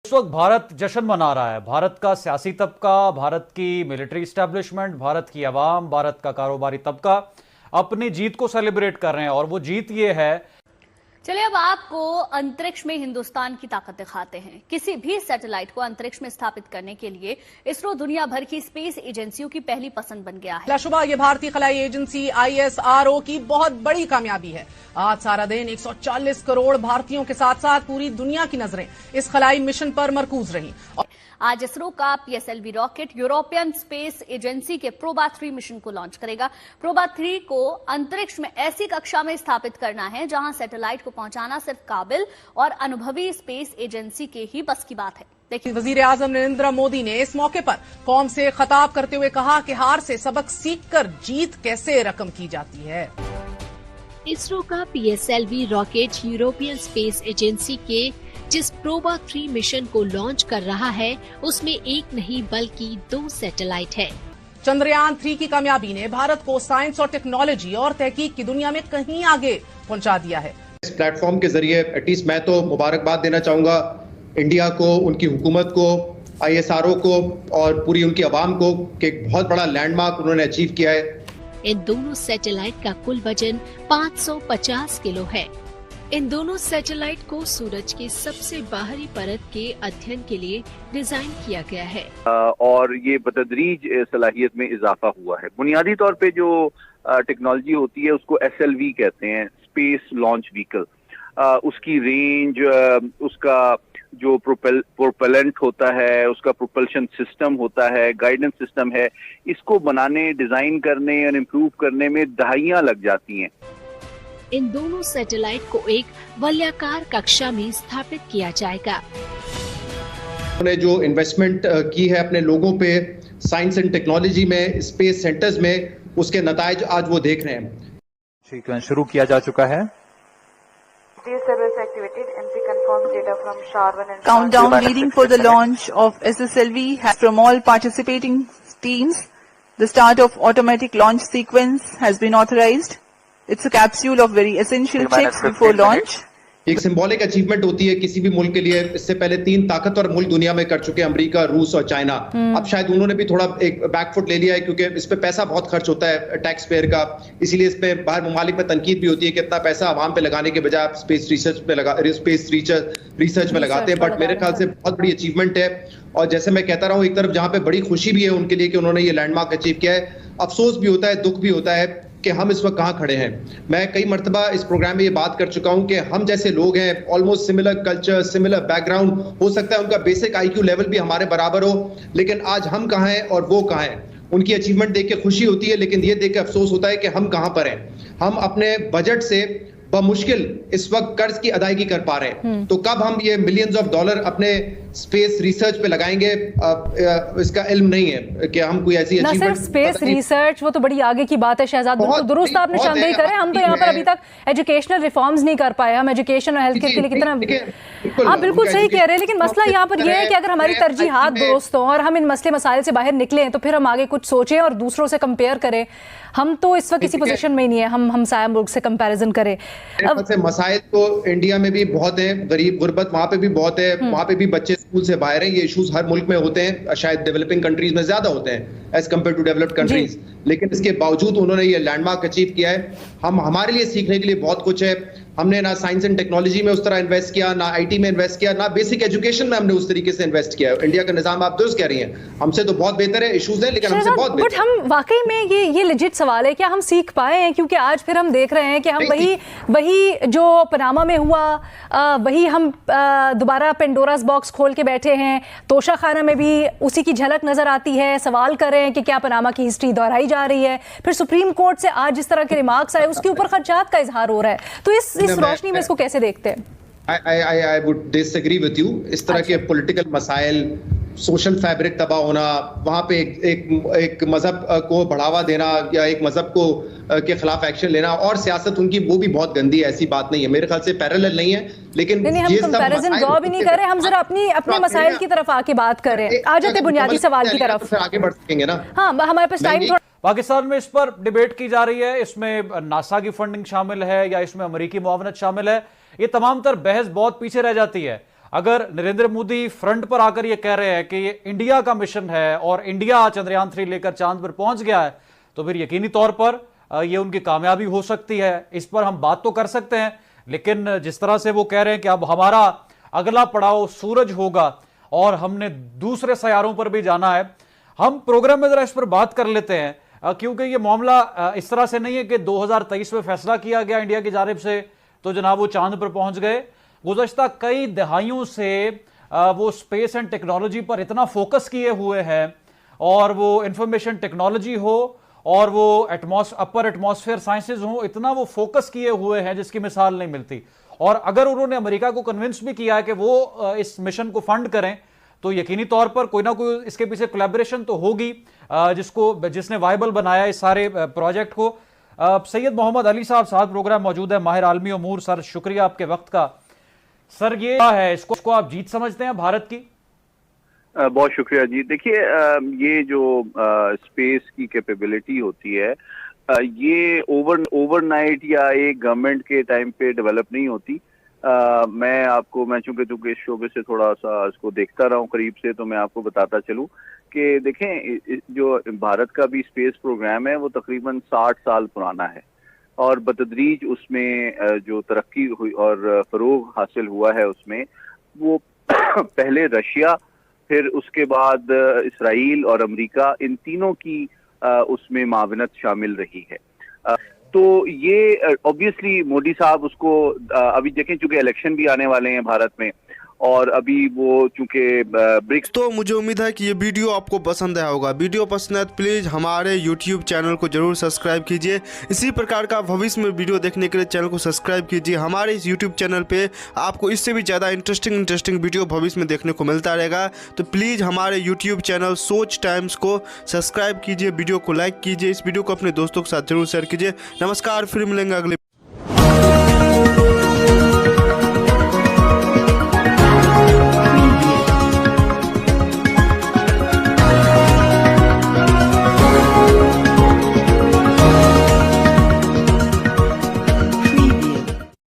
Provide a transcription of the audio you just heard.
इस वक्त भारत जश्न मना रहा है। भारत का सियासी तबका, भारत की मिलिट्री इस्टेब्लिशमेंट, भारत की आवाम, भारत का कारोबारी तबका अपनी जीत को सेलिब्रेट कर रहे हैं और वो जीत ये है। चलिए अब आपको अंतरिक्ष में हिंदुस्तान की ताकत दिखाते हैं। किसी भी सैटेलाइट को अंतरिक्ष में स्थापित करने के लिए इसरो दुनिया भर की स्पेस एजेंसियों की पहली पसंद बन गया है। लाशुबा ये भारतीय खलाई एजेंसी ISRO की बहुत बड़ी कामयाबी है। आज सारा दिन 140 करोड़ भारतीयों के साथ साथ पूरी दुनिया की नजरें इस खलाई मिशन पर मरकूज रही। आज इसरो का PSLV rocket European space agency के प्रोबा 3 मिशन को लॉन्च करेगा। प्रोबा 3 को अंतरिक्ष में ऐसी कक्षा में स्थापित करना है जहां सैटेलाइट को पहुंचाना सिर्फ काबिल और अनुभवी स्पेस एजेंसी के ही बस की बात है। देखिए, वजीर आजम नरेंद्र मोदी ने इस मौके पर कौम से खिताब करते हुए कहा कि हार से सबक सीखकर जीत कैसे रकम की जाती है। इसरो का PSLV rocket European space agency के जिस प्रोबा 3 मिशन को लॉन्च कर रहा है उसमें एक नहीं बल्कि 2 सैटेलाइट है। चंद्रयान 3 की कामयाबी ने भारत को साइंस और टेक्नोलॉजी और तहकीक की दुनिया में कहीं आगे पहुंचा दिया है। इस प्लेटफॉर्म के जरिए एटलीस्ट मैं तो मुबारकबाद देना चाहूंगा इंडिया को, उनकी हुकूमत को, ISRO को और पूरी उनकी आवाम को कि एक बहुत बड़ा लैंडमार्क उन्होंने अचीव किया है। इन दोनों सैटेलाइट का कुल वजन 550 किलो है। इन दोनों सैटेलाइट को सूरज के सबसे बाहरी परत के अध्ययन के लिए डिजाइन किया गया है और ये बतदरीज सलाहियत में इजाफा हुआ है। बुनियादी तौर पे जो टेक्नोलॉजी होती है उसको SLV कहते हैं, स्पेस लॉन्च व्हीकल। उसकी रेंज, उसका जो प्रोपेलेंट होता है, उसका प्रोपल्शन सिस्टम होता है, गाइडेंस सिस्टम है, इसको बनाने, डिजाइन करने और इम्प्रूव करने में दहाइयां लग जाती हैं। इन दोनों सैटेलाइट को एक वलयाकार कक्षा में स्थापित किया जाएगा। उन्होंने जो इन्वेस्टमेंट की है अपने लोगों पे, साइंस एंड टेक्नोलॉजी में, स्पेस सेंटर्स में, उसके नताइज आज वो देख रहे हैं। सीक्वेंस शुरू किया जा चुका है। Countdown leading for the launch of SSLV has from all participating teams. The start of automatic launch sequence has been authorized. It's a capsule of very essential checks before launch. एक symbolic achievement होती है किसी भी मुल्क के लिए। इससे पहले 3 ताकतवर मुल्क दुनिया में कर चुके हैं, अमेरिका, रूस और चाइना। अब शायद उन्होंने भी थोड़ा एक बैकफुट ले लिया है क्योंकि इस पे पैसा बहुत खर्च होता है टैक्स पेयर का। इसीलिए इस पे बाहर ममालिक में तनकीद भी होती है कि इतना पैसा आवाम पे लगाने के बजाय स्पेस रिसर्च में लगाते हैं। बट मेरे ख्याल से बहुत बड़ी अचीवमेंट है। और जैसे मैं कहता रहा हूँ, एक तरफ जहाँ पे बड़ी खुशी भी है उनके लिए कि उन्होंने ये लैंडमार्क अचीव किया है, अफसोस भी होता है, दुख भी होता है कि हम इस वक्त कहाँ खड़े हैं। मैं कई मर्तबा इस प्रोग्राम में ये बात कर चुका हूं कि हम जैसे लोग हैं, almost similar culture, similar background, हो सकता है उनका बेसिक IQ लेवल भी हमारे बराबर हो, लेकिन आज हम कहाँ हैं और वो कहाँ हैं। उनकी अचीवमेंट देख के खुशी होती है, लेकिन ये देख के अफसोस होता है कि हम कहाँ पर हैं। हम अपने बजट से बमुश्किल इस वक्त कर्ज की अदायगी कर पा रहे हैं, तो कब हम ये मिलियंस ऑफ डॉलर अपने स्पेस रिसर्च पे लगाएंगे, इसका इल्म नहीं है कि हम कोई ऐसी ना सिर्फ स्पेस रिसर्च, वो तो बड़ी आगे की बात है शहजाद। बिल्कुल दुरुस्त आपने शानदारी करे। हम तो यहाँ पर अभी तक एजुकेशनल रिफॉर्म्स नहीं कर पाए। हम एजुकेशन और हेल्थ केयर के लिए कितना, आप बिल्कुल सही कह रहे हैं, लेकिन मसला यहाँ पर यह है कि अगर हमारी तरजीहात दुरुस्त हों और हम इन मसले मसाइल से बाहर निकलें तो फिर हम आगे कुछ सोचें और दूसरों से कंपेयर करें। हम तो इस वक्त किसी पोजीशन में ही नहीं है हम हमसाया मुल्क से कंपैरिजन करें। अब मसाइल तो इंडिया में भी बहुत है, गरीब गुर्बत वहां पे भी बहुत है, वहां पे भी बच्चे स्कूल से बाहर हैं। ये इश्यूज हर मुल्क में होते हैं, शायद डेवलपिंग कंट्रीज में ज्यादा होते हैं as compare to developed countries, लेकिन इसके बावजूद उन्होंने ये लैंडमार्क अचीव किया है। हमारे लिए सीखने के लिए बहुत कुछ है। हमने ना साइंस एंड टेक्नोलॉजी में उस तरह इन्वेस्ट किया, ना IT में इन्वेस्ट किया, ना बेसिक एजुकेशन में हमने उस तरीके से इन्वेस्ट किया। इंडिया का निजाम आप दुरुस्त कह रही हैं, हमसे तो बहुत बेहतर है, इश्यूज है लेकिन हमसे बहुत बेहतर। बट हम वाकई में ये लेजिट सवाल है, क्या हम सीख पाए हैं? क्योंकि आज फिर हम देख रहे हैं कि हम वही जो पनामा में हुआ वही हम दोबारा पेंडोरास बॉक्स खोल के बैठे हैं। तोशा खाना में भी उसी की झलक नजर आती है। सवाल कर रहे हैं कि क्या पनामा की हिस्ट्री दोहराई जा रही है। फिर सुप्रीम कोर्ट से आज जिस तरह के रिमार्क्स आए उसके ऊपर खदशात का इजहार हो रहा है। तो इस रोशनी में इसको कैसे देखते हैं? I would disagree with you. इस तरह के पॉलिटिकल मसाइल, सोशल फैब्रिक तबाह होना, वहां पे एक मजहब को बढ़ावा देना या एक मजहब को के खिलाफ एक्शन लेना और सियासत उनकी, वो भी बहुत गंदी है। ऐसी बात नहीं है, मेरे ख्याल से पैरेलल नहीं है। लेकिन हम कंपैरिजन ड्रॉ भी नहीं कर रहे, हम जरा अपने मसाइल की तरफ आके बात कर रहे हैं। आ जाते बुनियादी सवाल की तरफ, आगे बढ़ सकेंगे ना। हाँ, हमारे पास टाइम थोड़ा। पाकिस्तान में इस पर डिबेट की जा रही है, इसमें नासा की फंडिंग शामिल है या इसमें अमेरिकी मुआवनत शामिल है। ये तमाम तर बहस बहुत पीछे रह जाती है। अगर नरेंद्र मोदी फ्रंट पर आकर ये कह रहे हैं कि ये इंडिया का मिशन है और इंडिया चंद्रयान 3 लेकर चांद पर पहुंच गया है, तो फिर यकीनी तौर पर ये उनकी कामयाबी हो सकती है। इस पर हम बात तो कर सकते हैं, लेकिन जिस तरह से वो कह रहे हैं कि अब हमारा अगला पड़ाव सूरज होगा और हमने दूसरे सैयारों पर भी जाना है, हम प्रोग्राम में जरा इस पर बात कर लेते हैं, क्योंकि ये मामला इस तरह से नहीं है कि 2023 में फैसला किया गया इंडिया की जानिब से तो जनाब वो चांद पर पहुंच गए। गुज़श्ता कई दहाइयों से वो स्पेस एंड टेक्नोलॉजी पर इतना फोकस किए हुए हैं, और वो इंफॉर्मेशन टेक्नोलॉजी हो और वो अपर एटमॉस्फेयर साइंसेज हो, इतना वो फोकस किए हुए हैं जिसकी मिसाल नहीं मिलती। और अगर उन्होंने अमेरिका को कन्विंस भी किया है कि वो इस मिशन को फंड करें, तो यकीनी तौर पर कोई ना कोई इसके पीछे कोलैबोरेशन तो होगी जिसने वायबल बनाया इस सारे प्रोजेक्ट को। सैयद मोहम्मद अली साहब प्रोग्राम मौजूद है, माहिर आलमी उमूर। सर शुक्रिया आपके वक्त का। सर ये है, इसको आप जीत समझते हैं भारत की? बहुत शुक्रिया जी। देखिए, ये जो स्पेस की कैपेबिलिटी होती है, ये ओवरनाइट या एक गवर्नमेंट के टाइम पे डेवलप नहीं होती। मैं चूंकि इस शोबे से थोड़ा सा इसको देखता रहा हूँ करीब से, तो मैं आपको बताता चलूं कि देखें, जो भारत का भी स्पेस प्रोग्राम है वो तकरीबन 60 साल पुराना है, और बतदरीज उसमें जो तरक्की हुई और फरोग हासिल हुआ है उसमें, वो पहले रशिया, फिर उसके बाद इसराइल और अमेरिका, इन तीनों की उसमें मावनत शामिल रही है। तो ये ऑब्वियसली मोदी साहब उसको अभी देखें, चूंकि इलेक्शन भी आने वाले हैं भारत में, और अभी वो चूंकि ब्रिक्स। तो मुझे उम्मीद है कि ये वीडियो आपको पसंद आया होगा। वीडियो पसंद है तो प्लीज़ हमारे YouTube चैनल को जरूर सब्सक्राइब कीजिए। इसी प्रकार का भविष्य में वीडियो देखने के लिए चैनल को सब्सक्राइब कीजिए। हमारे इस YouTube चैनल पे आपको इससे भी ज़्यादा इंटरेस्टिंग वीडियो भविष्य में देखने को मिलता रहेगा। तो प्लीज़ हमारे YouTube चैनल सोच टाइम्स को सब्सक्राइब कीजिए, वीडियो को लाइक कीजिए, इस वीडियो को अपने दोस्तों के साथ जरूर शेयर कीजिए। नमस्कार, फिर मिलेंगे अगले